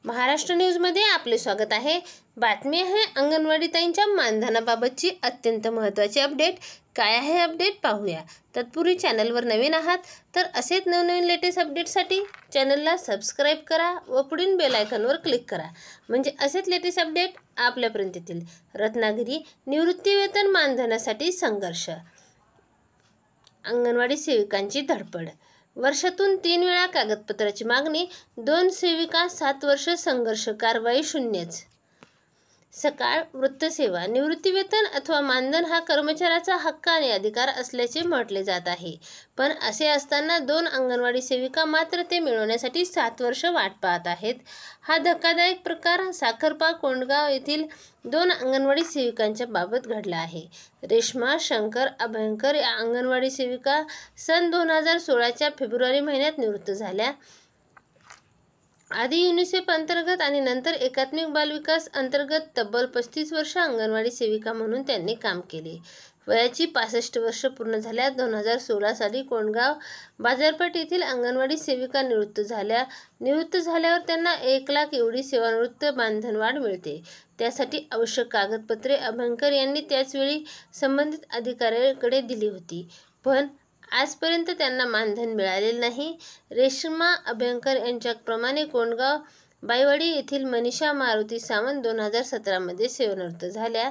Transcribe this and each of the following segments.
महाराष्ट्र न्यूजमध्ये आपले स्वागत आहे। बातमी आहे अंगणवाडीताईंच्या मानधनाबाबतची अत्यंत महत्त्वाची अपडेट। काय आहे अपडेट पाहूया। तत्पूर्वी चॅनलवर नवीन आहात तर असेच नवनवीन लेटेस्ट अपडेटसाठी चॅनलला सबस्क्राइब करा व पुढील बेल आयकॉनवर क्लिक करा, म्हणजे असेच लेटेस्ट अपडेट आपल्यापर्यंत येतील। रत्नागिरी निवृत्तीवेतन मानधनासाठी संघर्ष, अंगणवाडी सेविकांची धडपड। वर्षातून 3 वेळा कागदपत्राची मागणी, 2 सेविका 7 वर्ष संघर्ष, कारवाई शून्यच। सकाळ वृत्तसेवा, निवृत्तीवेतन अथवा मानधन हा कर्मचाऱ्याचा हक्क आणि अधिकार असल्याचे म्हटले जात आहे, पण असे असताना 2 अंगणवाडी सेविका मात्र ते मिळवण्यासाठी 7 वर्ष वाट पाहत आहेत। हा धक्कादायक प्रकार साखरपा कोंडगाव येथील 2 अंगणवाडी सेविकांच्या बाबत घडला आहे। रेश्मा शंकर अभयंकर या अंगणवाडी सेविका सन 2016च्या फेब्रुवारी महिन्यात निवृत्त झाल्या। आधी युनिसेफ अंतर्गत आणि नंतर एकात्मिक बालविकास अंतर्गत तब्बल 35 वर्ष अंगणवाडी सेविका म्हणून त्यांनी काम केले। वयाची 65 वर्ष पूर्ण झाल्या 2016 साली कोंडगाव बाजारपेठ येथील अंगणवाडी सेविका निवृत्त झाल्या। निवृत्त झाल्यावर त्यांना 1 लाख एवढी सेवानिवृत्त मानधनवाढ मिळते। त्यासाठी आवश्यक कागदपत्रे अभयंकर यांनी त्याचवेळी संबंधित अधिकाऱ्याकडे दिली होती, पण आजपर्यंत त्यांना मानधन मिळालेले नाही। रेश्मा अभयंकर यांच्याप्रमाणे कोंडगाव बाईवाडी येथील मनीषा मारुती सावंत 2017मध्ये सेवानिवृत्त झाल्या।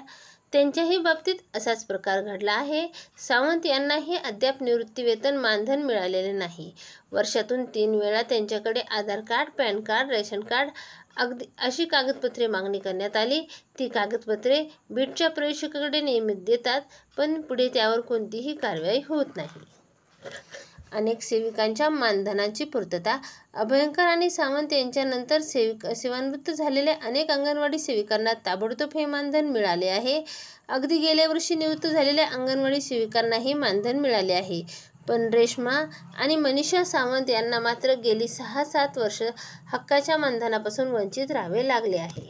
त्यांच्याही बाबतीत असाच प्रकार घडला आहे। सावंत यांनाही अद्याप निवृत्तीवेतन मानधन मिळालेले नाही। वर्षातून 3 वेळा त्यांच्याकडे Aadhaar card, PAN card, ration card अशी कागदपत्रे मागणी करण्यात आली। ती कागदपत्रे बीडच्या प्रवेशिकेकडे नियमित देतात, पण पुढे त्यावर कोणतीही कारवाई होत नाही। अनेक सेविकांच्या मानधनाची पूर्तता, अभयंकर आणि सावंत यांच्यानंतर सेवानिवृत्त झालेल्या अनेक अंगणवाडी सेविकांना ताबडतोब हे मानधन मिळाले आहे। अगदी गेल्या वर्षी निवृत्त झालेल्या अंगणवाडी सेविकांनाही मानधन मिळाले आहे, पण रेश्मा आणि मनीषा सावंत यांना मात्र गेली 6-7 वर्ष हक्काच्या मानधनापासून वंचित राहावे लागले आहे।